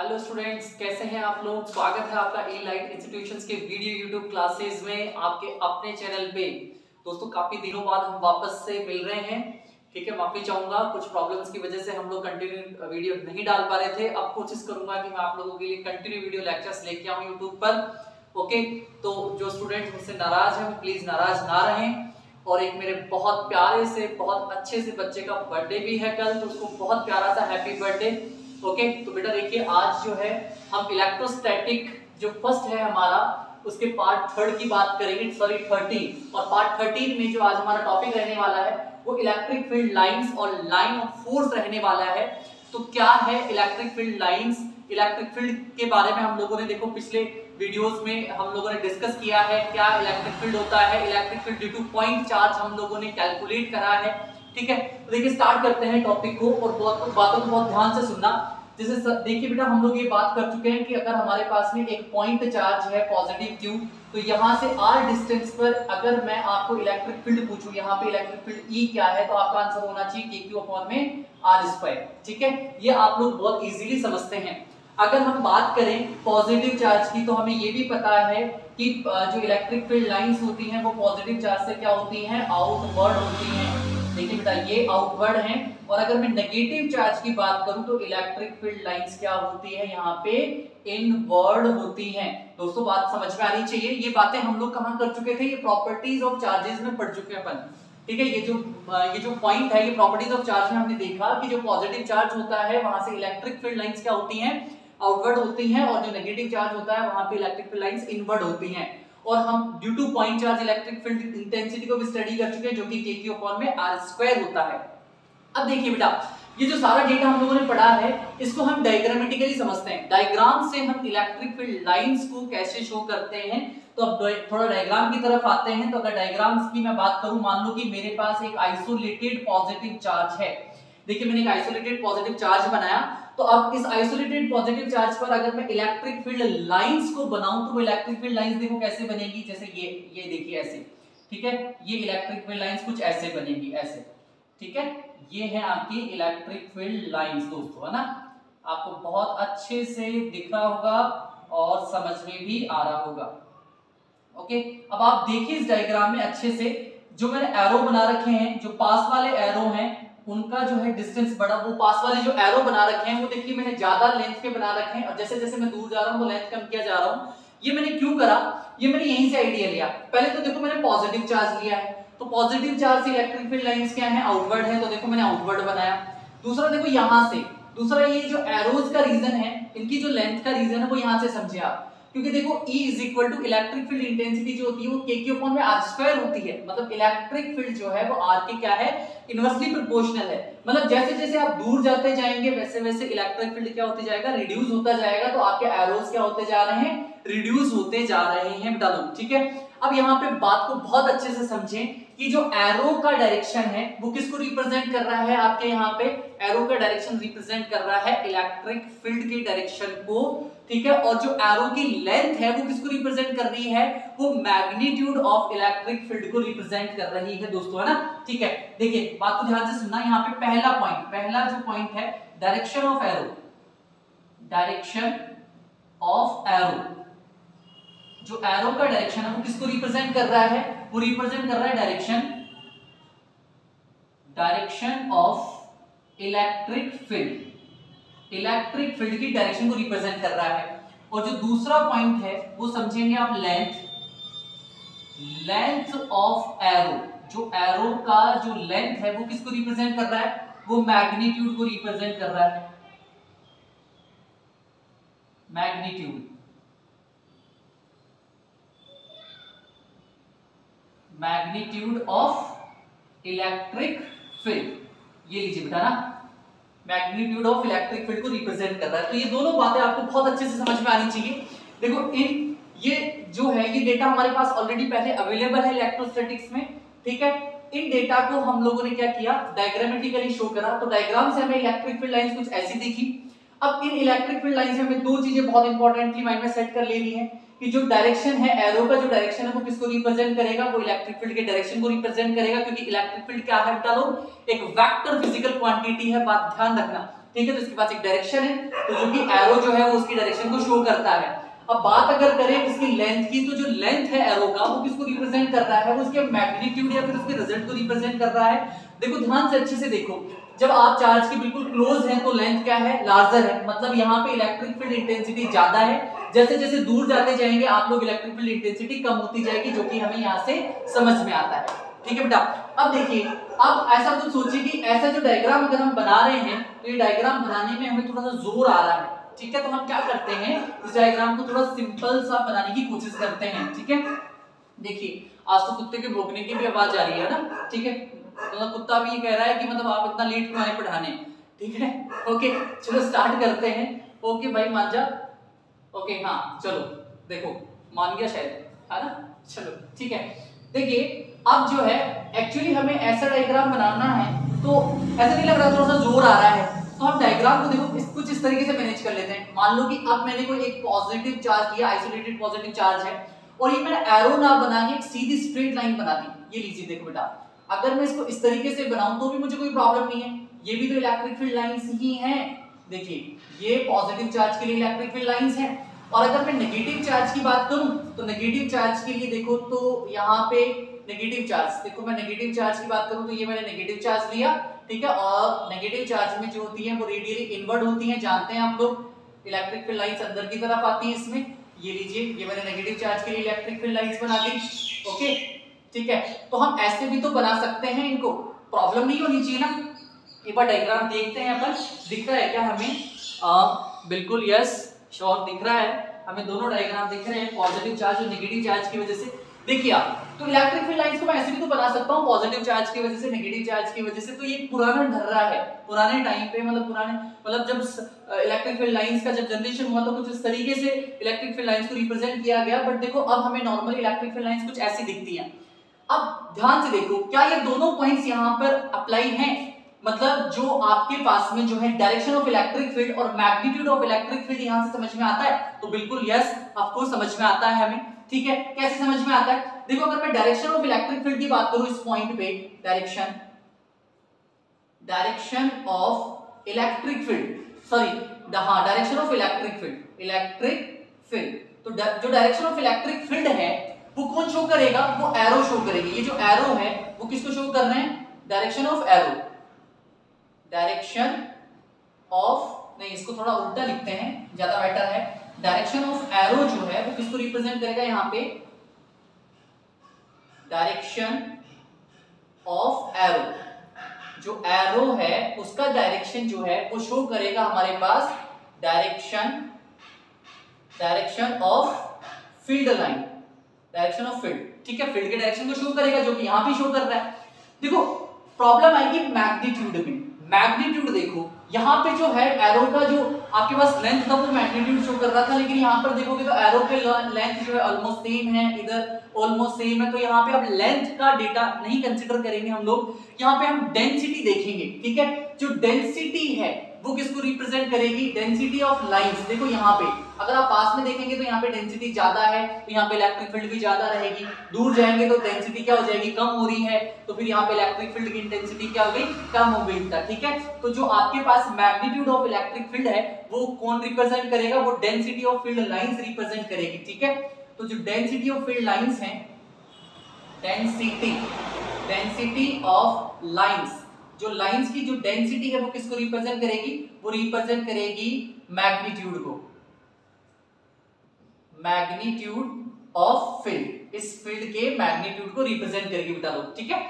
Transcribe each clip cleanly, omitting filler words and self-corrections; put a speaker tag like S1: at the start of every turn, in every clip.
S1: Hello students, कैसे हैं आप लोग। स्वागत है आपका ए लाइट इंस्टीट्यूशंस के वीडियो यूट्यूब क्लासेस में आपके अपने चैनल पे। दोस्तों काफी दिनों बाद हम वापस से मिल रहे हैं। ठीक है, माफी चाहूंगा, कुछ प्रॉब्लम्स की वजह से हम लोग कंटिन्यू वीडियो नहीं डाल पा रहे थे। अब कोशिश करूंगा कि मैं आप लोगों के लिए कंटिन्यू वीडियो लेक्चर्स लेके आऊं यूट्यूब पर। ओके, तो जो स्टूडेंट्स मुझसे नाराज हैं वो प्लीज नाराज ना रहें। और एक मेरे बहुत प्यारे से बहुत अच्छे से बच्चे का बर्थडे भी है कल, तो उसको बहुत प्यारा सा हैप्पी बर्थडे। ओके, तो बेटा देखिए, आज जो है हम इलेक्ट्रोस्टैटिक जो फर्स्ट है हमारा उसके पार्ट थर्ड की बात करेंगे, सॉरी 13। और पार्ट 13 में जो आज हमारा टॉपिक रहने वाला है वो इलेक्ट्रिक फील्ड लाइंस और लाइन ऑफ फोर्स रहने वाला है। तो क्या है electric field lines, electric field के बारे में हम लोगों ने देखो पिछले वीडियोस में हम लोगों ने डिस्कस किया है। क्या इलेक्ट्रिक फील्ड होता है, electric field due two point charge हम लोगों ने कैलकुलेट करा है। ठीक है, तो देखिए स्टार्ट करते हैं टॉपिक को और बातों को बहुत ध्यान से सुनना। जैसे देखिए बेटा, हम लोग ये बात कर चुके हैं कि अगर हमारे पास में एक पॉइंट चार्ज है पॉजिटिव q, तो यहाँ से r डिस्टेंस पर अगर मैं आपको इलेक्ट्रिक फील्ड पूछूं, यहाँ पे इलेक्ट्रिक फील्ड E क्या है, तो आपका आंसर होना चाहिए kq/r²। ठीक है, ये आप लोग बहुत इजीली समझते हैं। अगर हम बात करें पॉजिटिव चार्ज की, तो हमें ये भी पता है कि जो इलेक्ट्रिक फील्ड लाइंस होती हैं वो पॉजिटिव चार्ज से क्या होती हैं, आउटवर्ड होती हैं। देखिए बेटा, ये आउटवर्ड हैं। और अगर मैं नेगेटिव चार्ज की बात करूं तो इलेक्ट्रिक फील्ड लाइंस क्या होती है, यहाँ पे इनवर्ड होती हैं। दोस्तों बात समझ में आनी चाहिए। ये बातें हम लोग कहां कर चुके थे, ये प्रॉपर्टीज ऑफ चार्जेस में पढ़ चुके हैं अपन। ठीक है, ये जो पॉइंट है, ये प्रॉपर्टीज ऑफ चार्ज में हमने देखा कि जो पॉजिटिव चार्ज होता है वहां से इलेक्ट्रिक फील्ड लाइंस क्या होती हैं, आउटवर्ड होती हैं। और जो नेगेटिव चार्ज होता है वहां पे इलेक्ट्रिक फील्ड लाइंस इनवर्ड होती हैं। और हम due two point charge electric field intensity को भी स्टडी कर चुके हैं, जो कि kq/r² होता है। अब देखिए बेटा, ये जो सारा डेटा हम लोगों ने पढ़ा है इसको हम डायग्रामेटिकली समझते हैं। डायग्राम से हम इलेक्ट्रिक फील्ड लाइंस को कैसे शो करते हैं, तो अब थोड़ा डायग्राम की तरफ आते हैं। तो अगर डायग्राम्स की मैं बात करूं, मान लो कि मेरे पास एक आइसोलेटेड पॉजिटिव चार्ज है। देखिए, मैंने एक आइसोलेटेड पॉजिटिव चार्ज बनाया, तो अब इस आइसोलेटेड पॉजिटिव चार्ज पर अगर मैं इलेक्ट्रिक फील्ड लाइंस को बनाऊं, तो वो इलेक्ट्रिक फील्ड लाइंस देखो कैसे बनेगी। जैसे ये देखिए ऐसे। ठीक है, ये इलेक्ट्रिक फील्ड लाइंस कुछ ऐसे बनेगी, ऐसे। ठीक है, ये है आपकी इलेक्ट्रिक फील्ड लाइंस दोस्तों, है ना। आपको बहुत अच्छे से दिख रहा होगा और समझ में भी आ रहा होगा। ओके, अब आप देखिए इस डायग्राम में अच्छे से, जो मैंने एरो बना रखे हैं, जो पास वाले एरो हैं उनका जो है डिस्टेंस बड़ा, वो पास वाले जो एरो बना रखे हैं वो देखिए मैंने ज्यादा लेंथ के बना रखे हैं। और जैसे जैसे मैं दूर जा रहा हूं तो लेंथ कम किया जा रहा हूं। ये मैंने क्यों करा, ये मैंने यहीं से आइडिया लिया। पहले तो देखो मैंने पॉजिटिव चार्ज लिया है, तो पॉजिटिव चार्ज से इलेक्ट्रिक फील्ड लाइंस क्या है, आउटवर्ड है, तो देखो मैंने आउटवर्ड बनाया। दूसरा देखो यहां से, दूसरा ये जो एरोज का रीजन है, इनकी जो लेंथ का रीजन है वो यहां से समझे आप। क्योंकि देखो E = इलेक्ट्रिक फील्ड इंटेंसिटी जो होती है वो kq/r² होती है। मतलब इलेक्ट्रिक फील्ड जो है वो r के क्या है, इनवर्सली प्रोपोर्शनल है। मतलब जैसे जैसे आप दूर जाते जाएंगे वैसे वैसे इलेक्ट्रिक फील्ड क्या होते जाएगा, रिड्यूस होता जाएगा। तो आपके एरोस क्या होते जा रहे हैं, रिड्यूस होते जा रहे हैं बेटा लोग। ठीक है, अब यहाँ पे बात को बहुत अच्छे से समझें कि जो एरो का डायरेक्शन है वो किसको रिप्रेजेंट कर रहा है, आपके यहाँ पे एरो का डायरेक्शन रिप्रेजेंट कर रहा है इलेक्ट्रिक फील्ड के डायरेक्शन को। ठीक है, और जो एरो की लेंथ है वो किसको रिप्रेजेंट कर रही है, वो मैग्नीट्यूड ऑफ इलेक्ट्रिक फील्ड को रिप्रेजेंट कर रही है दोस्तों, है ना। ठीक है, देखिए बात को ध्यान से सुनना। यहाँ पे पहला जो पॉइंट है, direction of arrow, direction of arrow, जो एरो का डायरेक्शन है वो किसको रिप्रेजेंट कर रहा है, वो रिप्रेजेंट कर रहा है direction of electric field, electric field की डायरेक्शन को रिप्रेजेंट कर रहा है। और जो दूसरा पॉइंट है वो समझेंगे आप लेंथ ऑफ एरो, जो एरो का जो लेंथ है वो किसको रिप्रेजेंट कर रहा है, वो मैग्नीट्यूड को रिप्रेजेंट कर रहा है, मैग्नीट्यूड ऑफ इलेक्ट्रिक फील्ड। ये लीजिए बेटा ना, मैग्नीट्यूड ऑफ इलेक्ट्रिक फील्ड को रिप्रेजेंट कर रहा है। तो ये दोनों बातें आपको बहुत अच्छे से समझ में आनी चाहिए। देखो ये जो है ये डेटा हमारे पास ऑलरेडी पहले अवेलेबल है इलेक्ट्रोस्टैटिक्स में। ठीक है, इन डेटा को हम लोगों ने क्या किया, डायग्रामेटिकली शो करा। तो डायग्राम से हमें इलेक्ट्रिक फील्ड लाइंस कुछ ऐसी दिखी। अब इन इलेक्ट्रिक फील्ड लाइंस में हमें दो चीजें बहुत इंपॉर्टेंटली माइंड में सेट कर लेनी है कि जो डायरेक्शन है, एरो का जो डायरेक्शन है वो किसको रिप्रेजेंट करेगा, वो इलेक्ट्रिक फील्ड के डायरेक्शन को रिप्रेजेंट करेगा। क्योंकि इलेक्ट्रिक फील्ड क्या है बेटा लोग, एक वेक्टर फिजिकल क्वांटिटी है। बात ध्यान रखना, ठीक है, तो इसके पास एक डायरेक्शन है, तो जो कि एरो जो है वो उसकी डायरेक्शन को शो करता है। अब बात अगर करें इसकी लेंथ की, तो जो लेंथ है एरो का वो किसको रिप्रेजेंट कर रहा है, वो उसके मैग्नीट्यूड या फिर उसके रिजल्ट को रिप्रेजेंट कर रहा है। देखो ध्यान से अच्छे से देखो, जब आप चार्ज के बिल्कुल क्लोज हैं तो लेंथ क्या है, लार्जर है, मतलब यहाँ पे इलेक्ट्रिक फील्ड इंटेंसिटी ज्यादा है। जैसे जैसे दूर जाते जाएंगे आप लोग इलेक्ट्रिक फील्ड इंटेंसिटी कम होती जाएगी, जो कि हमें यहाँ से समझ में आता है। ठीक है बेटा, अब देखिए, अब ऐसा कुछ सोचिए कि ऐसा जो डायग्राम अगर हम बना रहे हैं तो ये डायग्राम बनाने में हमें थोड़ा सा जोर आ रहा है। ठीक है, तो हम क्या करते हैं, इस डायग्राम को थोड़ा सिंपल सा बनाने की कोशिश करते हैं। ठीक है, देखिए आज तो कुत्ते के भौंकने की भी आवाज आ रही है ना। ठीक है, तो कुत्ता भी ये कह रहा है कि मतलब आप इतना लेट क्यों आए पढ़ाने। ठीक है, ओके चलो स्टार्ट करते हैं। ओके भाई मान जा, ओके हाँ चलो, देखो मान गया शायद, है ना। चलो ठीक है, देखिए अब जो है एक्चुअली हमें ऐसा डायग्राम बनाना है, तो ऐसा नहीं लग रहा थोड़ा सा जोर आ रहा है, तो हम डायग्राम को देखो कुछ इस तरीके से मैनेज कर लेते हैं। मान लो कि अब मैंने कोई एक पॉजिटिव चार्ज लिया, आइसोलेटेड पॉजिटिव चार्ज है, और ये मैंने एरो ना बना के एक सीधी स्ट्रेट लाइन बना दी। ये लीजिए देखो बेटा, अगर मैं इसको इस तरीके से बनाऊं तो भी मुझे कोई प्रॉब्लम नहीं है, ये भी तो इलेक्ट्रिक फील्ड लाइंस ही हैं। देखिए ये पॉजिटिव चार्ज के लिए इलेक्ट्रिक फील्ड लाइंस हैं, और अगर मैं नेगेटिव चार्ज की बात करूं तो नेगेटिव चार्ज के लिए देखो, तो यहाँ पे नेगेटिव चार्ज, देखो मैं नेगेटिव चार्ज की बात करूं तो ये मैंने नेगेटिव चार्ज लिया। ठीक है, और नेगेटिव चार्ज में जो होती है वो रेडियली इनवर्ड होती है, जानते हैं आप लोग, इलेक्ट्रिक फील्ड लाइंस अंदर की तरफ आती है इसमें। ये लीजिए, ये मैंने नेगेटिव चार्ज के लिए इलेक्ट्रिक फील्ड लाइंस बना दी। ओके ठीक है, तो हम ऐसे भी तो बना सकते हैं, इनको प्रॉब्लम नहीं होनी चाहिए ना। एक बार डायग्राम देखते हैं अपन, दिख रहा है क्या हमें? बिल्कुल यस श्योर दिख रहा है, हमें दोनों डायग्राम दिख रहे हैं, पॉजिटिव चार्ज और नेगेटिव चार्ज की वजह से। देखिए आप, तो इलेक्ट्रिक फील्ड लाइंस को मैं ऐसे भी तो बना सकता हूँ, पॉजिटिव चार्ज की वजह से, नेगेटिव चार्ज की वजह से। तो ये पुराना ढर्रा है, पुराने टाइम पे मतलब जब इलेक्ट्रिक फील्ड लाइंस का जब जनरेशन हुआ तो कुछ इस तरीके से इलेक्ट्रिक फील्ड लाइंस को रिप्रेजेंट किया गया। बट देखो अब हमें नॉर्मल इलेक्ट्रिक फील्ड लाइंस कुछ ऐसी दिखती हैं। अब ध्यान से देखो, क्या ये दोनों पॉइंट्स यहाँ पर अप्लाई हैं? मतलब जो आपके पास में जो है डायरेक्शन ऑफ इलेक्ट्रिक फील्ड और मैग्नीट्यूड ऑफ इलेक्ट्रिक फील्ड यहां से समझ में आता है, तो बिल्कुल यस ऑफ कोर्स समझ में आता है हमें। ठीक है, कैसे समझ में आता है? देखो अगर मैं डायरेक्शन ऑफ इलेक्ट्रिक फील्ड की बात करूं इस पॉइंट पे, direction of electric field, sorry हाँ डायरेक्शन ऑफ इलेक्ट्रिक फील्ड, तो जो डायरेक्शन ऑफ इलेक्ट्रिक फील्ड है वो कौन शो करेगा? वो एरो शो करेगी। ये जो एरो है वो किसको शो कर रहे हैं? Direction of arrow, direction of, नहीं इसको थोड़ा उल्टा लिखते हैं ज्यादा बेटर है। डायरेक्शन ऑफ एरो जो है वो किसको रिप्रेजेंट करेगा यहाँ पे? डायरेक्शन ऑफ एरो, जो एरो है उसका डायरेक्शन जो है वो शो करेगा हमारे पास direction of field line, direction of field. ठीक है, फील्ड के डायरेक्शन को शो करेगा, जो कि यहां भी शो कर रहा है। देखो प्रॉब्लम आएगी मैग्नीट्यूड में। मैग्नीट्यूड देखो यहाँ पे जो है एरो का जो आपके पास लेंथ था वो मैग्नीट्यूड शो कर रहा था, लेकिन यहाँ पर देखोगे तो एरो के लेंथ जो है ऑलमोस्ट सेम है, इधर ऑलमोस्ट सेम है। तो यहाँ पे अब लेंथ का डेटा नहीं कंसीडर करेंगे हम लोग, यहाँ पे हम डेंसिटी देखेंगे। ठीक है, जो डेंसिटी है वो किसको रिप्रेजेंट करेगी? Density of lines. देखो यहाँ पे अगर आप पास में देखेंगे तो यहाँ पे डेंसिटी ज्यादा है, तो यहाँ पे इलेक्ट्रिक फील्ड भी ज्यादा रहेगी। दूर जाएंगे तो डेंसिटी क्या हो जाएगी? कम हो रही है, तो फिर यहाँ पे इलेक्ट्रिक फील्ड की इंटेंसिटी क्या हो गई? कम हो गई। ठीक है, तो जो आपके पास मैग्नीट्यूड ऑफ इलेक्ट्रिक फील्ड है वो कौन रिप्रेजेंट करेगा? वो density of field lines represent करेगी। ठीक है, तो जो डेंसिटी ऑफ फील्ड लाइंस है, डेंसिटी ऑफ लाइंस, जो लाइंस की जो डेंसिटी है वो किसको रिप्रेजेंट करेगी? वो रिप्रेजेंट करेगी मैग्नीट्यूड को, मैग्नीट्यूड ऑफ फील्ड, इस फील्ड के मैग्नीट्यूड को रिप्रेजेंट करेगी बेटा लोग। ठीक है,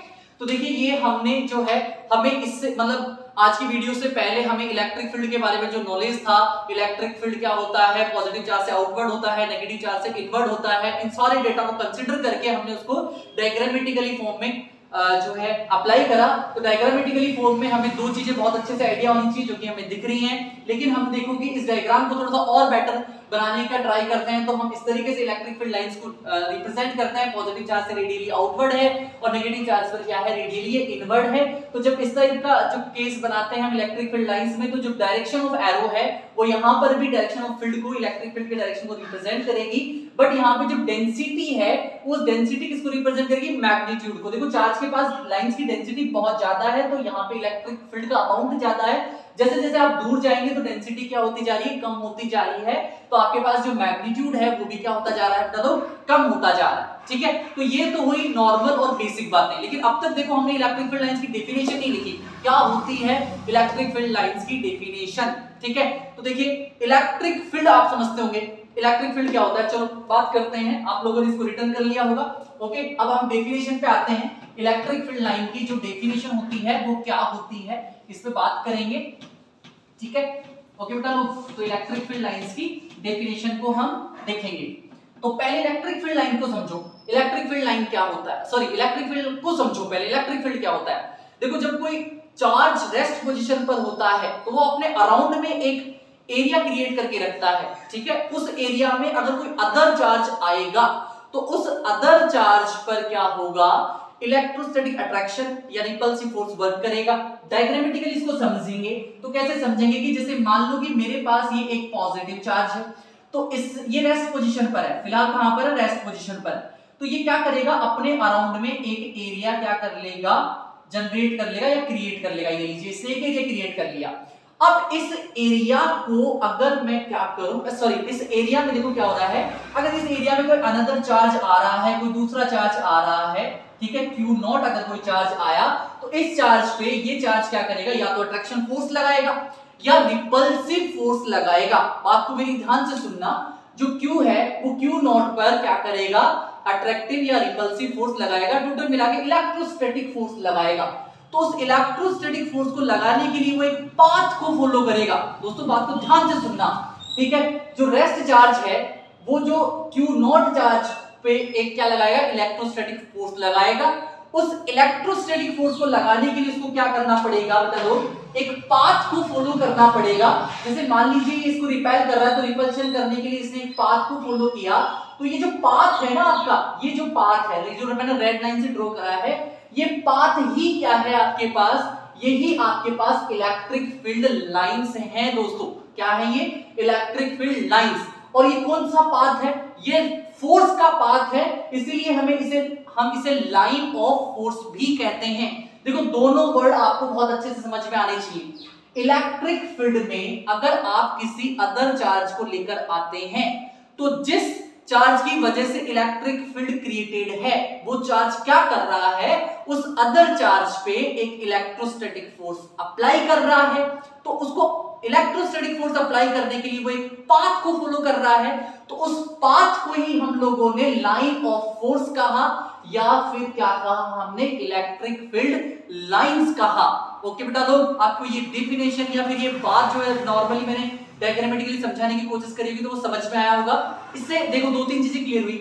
S1: तो देखिए ये हमने जो है, हमें इससे मतलब आज की वीडियो से पहले हमें इलेक्ट्रिक फील्ड के बारे में जो नॉलेज था, इलेक्ट्रिक फील्ड क्या होता है, पॉजिटिव चार्ज से आउटवर्ड होता है, नेगेटिव चार्ज से इनवर्ड होता है, इन सारे डेटा को कंसीडर करके हमने उसको डायग्रामेटिकली फॉर्म में जो है अप्लाई करा। तो डायग्रामेटिकली फॉर्म में हमें दो चीजें बहुत अच्छे से आइडिया होनी चाहिए जो कि हमें दिख रही हैं, लेकिन हम देखो कि इस डायग्राम को थोड़ा सा और बेटर बनाने का ट्राई करते हैं। तो हम इस तरीके से इलेक्ट्रिक फील्ड लाइंस को रिप्रेजेंट करते हैं, पॉजिटिव चार्ज से रेडियली आउटवर्ड है और नेगेटिव चार्ज पर क्या है? रेडियली इनवर्ड है। तो जब इस टाइप का जो केस बनाते हैं हम इलेक्ट्रिक फील्ड लाइंस में, तो जो डायरेक्शन ऑफ एरो है वो यहाँ पर भी डायरेक्शन ऑफ फील्ड को, इलेक्ट्रिक फील्ड के डायरेक्शन को रिप्रेजेंट करेगी। बट यहाँ पे जो डेंसिटी है उस डेंसिटी किसको रिप्रेजेंट करेगी? मैग्नीट्यूड को। देखो चार्ज के पास लाइंस की डेंसिटी बहुत ज्यादा है, तो यहाँ पे इलेक्ट्रिक फील्ड का अमाउंट ज्यादा है, जैसे जैसे आप दूर जाएंगे तो डेंसिटी क्या होती जा रही है, कम होती जा रही है, तो आपके पास जो मैग्नीट्यूड है वो भी क्या होता जा रहा है बेटा लोग, कम होता जा रहा है। ठीक है, तो ये तो हुई नॉर्मल और बेसिक बातें, लेकिन अब तक देखो हमने इलेक्ट्रिक फील्ड लाइंस की डेफिनेशन नहीं लिखी। क्या होती है इलेक्ट्रिक फील्ड लाइंस की डेफिनेशन? ठीक है, तो देखिए इलेक्ट्रिक फील्ड आप समझते होंगे, इलेक्ट्रिक फील्ड क्या होता है, चलो बात करते हैं। आप लोगों ने इसको रिटर्न कर लिया होगा। ओके, अब हम डेफिनेशन पे आते हैं। इलेक्ट्रिक फील्ड लाइन की जो डेफिनेशन होती है वो क्या होती है, इस पे बात करेंगे। ठीक है, ओके बेटा लोग, तो इलेक्ट्रिक फील्ड लाइंस की डेफिनेशन को हम देखेंगे। तो पहले इलेक्ट्रिक फील्ड लाइन को समझो। इलेक्ट्रिक फील्ड लाइन क्या होता है, सॉरी इलेक्ट्रिक फील्ड को समझो पहले। इलेक्ट्रिक फील्ड क्या होता है? देखो, जब कोई चार्ज रेस्ट पोजीशन पर होता है तो वो अपने अराउंड में एक एरिया क्रिएट करके रखता है। ठीक है, उस एरिया में अगर कोई अदर चार्ज आएगा तो उस अदर चार्ज पर क्या होगा, इलेक्ट्रोस्टैटिक अट्रैक्शन या रिपल्सिव फोर्स वर्क करेगा। डायग्रामेटिकली इसको समझेंगे तो कैसे समझेंगे कि जैसे मान लो कि मेरे पास ये एक पॉजिटिव चार्ज है, तो ये रेस्ट पोजीशन पर है, फिलहाल कहां पर है, रेस्ट पोजीशन पर। तो ये क्या करेगा, अपने अराउंड में एक एरिया क्या कर लेगा, जनरेट कर लेगा या क्रिएट कर लेगा। ये लीजिए, इसने एक एरिया क्रिएट कर लिया। अब इस एरिया को अगर मैं क्या करूं, सॉरी इस एरिया में देखो क्या हो रहा है, अगर इस एरिया में कोई अनदर चार्ज आ रहा है, कोई दूसरा चार्ज आ रहा है, ठीक है, Q नॉट अगर कोई चार्ज आया तो इस चार्ज पे ये चार्ज क्या करेगा, या तो अट्रैक्शन फोर्स लगाएगा या रिपल्सिव फोर्स लगाएगा। बात को मेरी ध्यान से सुनना, जो Q है वो Q नॉट पर क्या करेगा, अट्रैक्टिव या रिपल्सिव फोर्स लगाएगा, टोटल मिला के इलेक्ट्रोस्टैटिक फोर्स लगाएगा। तो उस इलेक्ट्रोस्टैटिक फोर्स को लगाने के लिए वो एक पाथ को फॉलो करेगा। दोस्तों बात को ध्यान से सुनना, ठीक है, जो रेस्ट चार्ज है वो जो Q नॉट चार्ज पे एक क्या लगाएगा, इलेक्ट्रोस्टैटिक फोर्स लगाएगा। उस इलेक्ट्रोस्टैटिक फोर्स को लगाने के लिए उसको क्या करना पड़ेगा बेटा लोग, एक पाथ को फॉलो करना पड़ेगा। जैसे मान लीजिए इसको रिपेल कर रहा है तो रिपल्शन करने के लिए इसने एक पाथ को फॉलो किया, तो ये जो पाथ है ना आपका, ये जो पाथ है जो मैंने रेड लाइन से ड्रॉ करा है, ये पाथ ही क्या है आपके पास, यही आपके पास इलेक्ट्रिक फील्ड लाइंस हैं दोस्तों। क्या है ये, इलेक्ट्रिक फील्ड लाइंस। और ये कौन सा पाथ है, ये फोर्स का पाथ है, इसीलिए हम इसे लाइन ऑफ फोर्स भी कहते हैं। देखो दोनों वर्ड आपको बहुत अच्छे से समझ में आने चाहिए। इलेक्ट्रिक फील्ड में अगर आप किसी अदर चार्ज को लेकर आते हैं तो जिस चार्ज की वजह से इलेक्ट्रिक फील्ड क्रिएटेड है वो चार्ज क्या कर रहा है, उस अदर चार्ज पे एक इलेक्ट्रोस्टैटिक फोर्स अप्लाई कर रहा है। तो उसको इलेक्ट्रोस्टैटिक फोर्स अप्लाई करने के लिए वो एक पाथ को फॉलो कर रहा है, तो उस पाथ को ही हम लोगों ने लाइन ऑफ फोर्स कहा या फिर क्या कहा हमने, इलेक्ट्रिक फील्ड लाइंस कहा। ओके बेटा लोग, आपको ये डेफिनेशन या फिर ये बात जो है नॉर्मली मैंने डायग्रामेटिकली समझाने की कोशिश करी होगी तो वो समझ में आया होगा। इससे देखो दो तीन चीजें क्लियर हुई।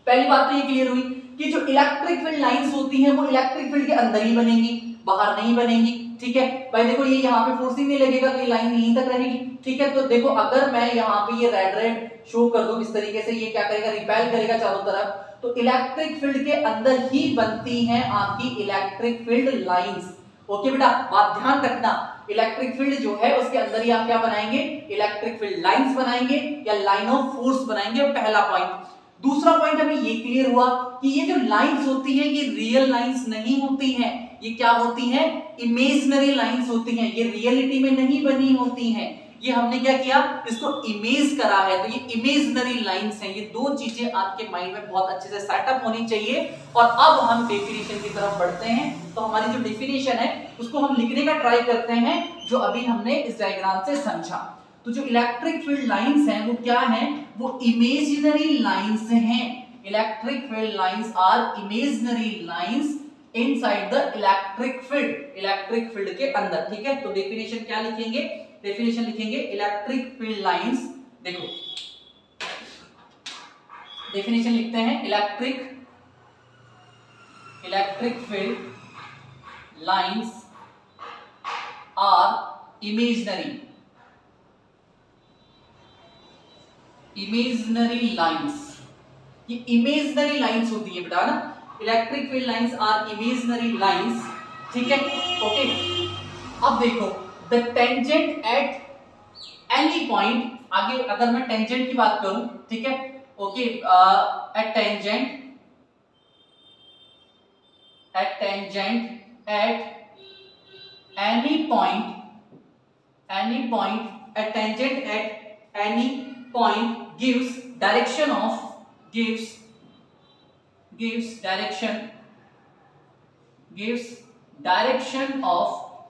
S1: पहली बात तो ये क्लियर हुई कि जो इलेक्ट्रिक फील्ड लाइंस होती हैं वो इलेक्ट्रिक फील्ड के अंदर ही बनेंगी, बाहर नहीं बनेंगी। ठीक है भाई, देखो ये यहाँ पे फोर्स ही नहीं लगेगा तो ये लाइन यहीं तक रहेगी। ठीक है, तो देखो अगर मैं यहाँ पे ये रेड शो कर दूं इस तरीके से, ये क्या करेगा, रिपेल करेगा चारों तरफ, तो इलेक्ट्रिक फील्ड के अंदर ही बनती हैं आपकी इलेक्ट्रिक फील्ड लाइंस। ओके बेटा, बात ध्यान रखना, इलेक्ट्रिक फील्ड जो है उसके अंदर ही आप क्या बनाएंगे, इलेक्ट्रिक फील्ड लाइंस बनाएंगे या लाइन ऑफ फोर्स बनाएंगे, पहला पॉइंट। दूसरा पॉइंट हमें ये क्लियर हुआ कि ये जो लाइंस होती है ये रियल लाइंस नहीं होती हैं, ये क्या होती हैं, इमेजिनरी लाइंस होती हैं, ये रियलिटी में नहीं बनी होती हैं। ये हमने क्या किया, इसको इमेज करा है, तो ये इमेजिनरी लाइंस हैं। ये दो चीजें आपके माइंड में बहुत अच्छे से सेटअप होनी चाहिए। और अब हम डेफिनेशन की तरफ बढ़ते हैं। तो हमारी जो डेफिनेशन है उसको हम लिखने का ट्राई करते हैं, जो अभी हमने इस डायग्राम से समझा। तो जो इलेक्ट्रिक फील्ड लाइंस हैं वो क्या हैं, वो इमेजिनरी लाइंस हैं। Electric field lines are imaginary lines inside the electric field, electric field के अंदर। ठीक है, तो डेफिनेशन क्या लिखेंगे, डेफिनेशन लिखेंगे इलेक्ट्रिक फील्ड लाइंस। देखो डेफिनेशन लिखते हैं, electric field lines are imaginary lines. ये इमेजिनरी लाइंस होती है बेटा ना, electric field lines are imaginary lines. ठीक है, ओके। अब देखो the tangent at any point, आगे अगर मैं टेंजेंट की बात करूं, ठीक है, okay, at tangent at any point any point a tangent at any point gives direction of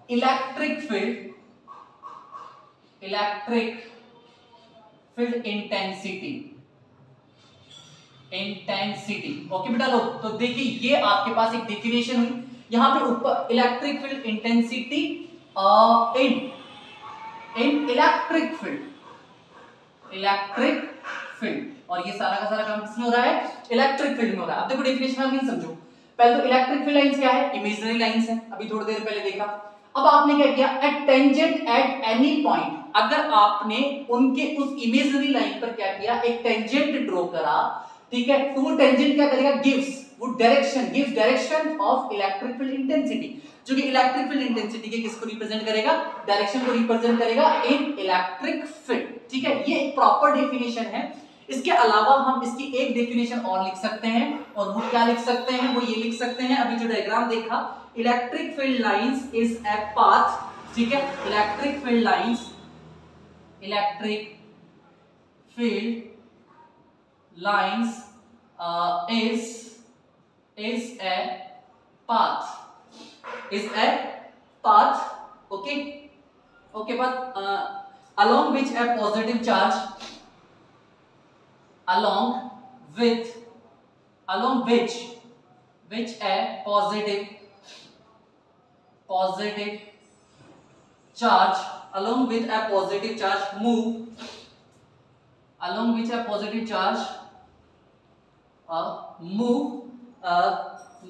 S1: electric field intensity। Okay बेटा लोग, तो देखिए ये आपके पास एक डेफिनेशन हुई, यहां पे ऊपर electric field intensity in electric field, और ये सारा का सारा काम किसमें हो रहा है? इलेक्ट्रिक फील्ड में हो रहा है। अब देखो डेफिनेशन आप नहीं समझो, पहले तो इलेक्ट्रिक फील्ड लाइंस क्या है? इमेजिनरी लाइंस है, अभी थोड़ी देर पहले देखा। अब आपने क्या किया? At tangent at any point, अगर आपने उनके उस इमेजिनरी लाइन पर क्या किया? एक टेंजेंट ड्रॉ करा, ठीक है, तो वो टेंजेंट क्या करेगा? Gives direction of electric field intensity, जो कि इलेक्ट्रिक फील्ड इंटेंसिटी के किसको रिप्रेजेंट करेगा? डायरेक्शन को रिप्रेजेंट करेगा इन इलेक्ट्रिक फील्ड। ठीक है, ये एक प्रॉपर डेफिनेशन है। इसके अलावा हम इसकी एक डेफिनेशन और लिख सकते हैं, और वो क्या लिख सकते हैं? वो ये लिख सकते हैं, अभी जो डायग्राम देखा, electric field lines is a path. ठीक है, electric field lines is a path, okay, but along which a positive charge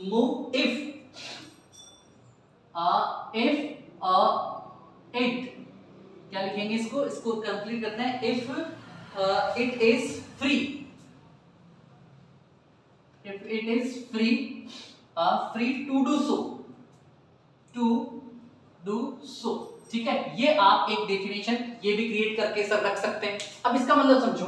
S1: move if it, क्या लिखेंगे इसको कंप्लीट करते हैं, if it is free to do so। ठीक है, ये आप एक डेफिनेशन ये भी क्रिएट करके सब रख सकते हैं। अब इसका मतलब समझो,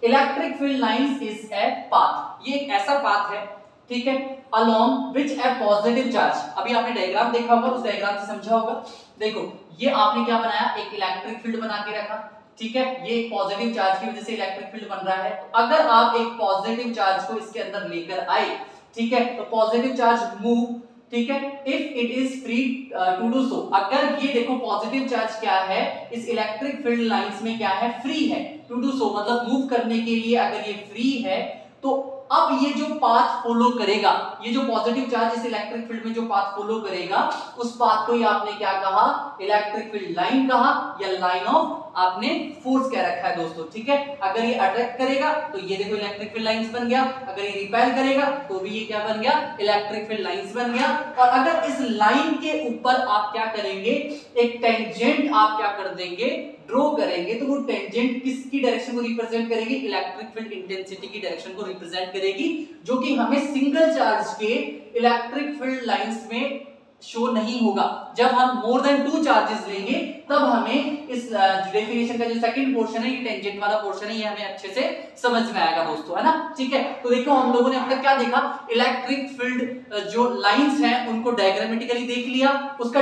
S1: electric field lines is a path, ये एक ऐसा पाथ है, ठीक है, along which a positive charge, अभी आपने डायग्राम देखा होगा, उस डायग्राम से समझा होगा। देखो ये आपने क्या बनाया? एक इलेक्ट्रिक फील्ड बना के रखा, ठीक है, ये एक पॉजिटिव चार्ज की वजह से इलेक्ट्रिक फील्ड बन रहा है। तो अगर आप एक पॉजिटिव चार्ज को इसके अंदर लेकर आए, ठीक है, तो पॉजिटिव चार्ज मूव, ठीक है, if it is free to do so, अगर ये देखो पॉजिटिव चार्ज क्या है इस इलेक्ट्रिक फील्ड लाइंस में? क्या है? फ्री है। टू डू सो मतलब मूव करने के लिए अगर ये फ्री है, तो अब ये जो पाथ फॉलो करेगा, ये जो पॉजिटिव चार्ज इस इलेक्ट्रिक फील्ड में जो पाथ फॉलो करेगा, उस पाथ को ही आपने क्या कहा? इलेक्ट्रिक फील्ड लाइन कहा, या लाइन ऑफ आपने फोर्स कह रखा है दोस्तों। ठीक है, अगर ये अट्रैक्ट करेगा तो ये देखो इलेक्ट्रिक फील्ड लाइंस बन गया, अगर ये रिपेल करेगा तो भी ये क्या बन गया? इलेक्ट्रिक फील्ड लाइंस बन गया। और अगर इस लाइन के ऊपर आप क्या करेंगे? एक टेंजेंट आप क्या कर देंगे? ड्रॉ करेंगे, तो वो टेंजेंट किसकी डायरेक्शन को रिप्रेजेंट करेगी? इलेक्ट्रिक फील्ड इंटेंसिटी की डायरेक्शन को रिप्रेजेंट करेगी, जो कि हमें सिंगल चार्ज के इलेक्ट्रिक फील्ड लाइंस में शो नहीं होगा। जब हम मोर देन 2 चार्जेस लेंगे तब हमें इस डेफिनेशन का जो सेकंड पोर्शन है, ये टेंजेंट वाला पोर्शन है, ये हमें अच्छे से समझ में आएगा दोस्तों, है ना। ठीक है, तो देखो हम लोगों ने अब तक क्या देखा? इलेक्ट्रिक फील्ड जो लाइंस हैं उनको डायग्रामेटिकली देख लिया, उसका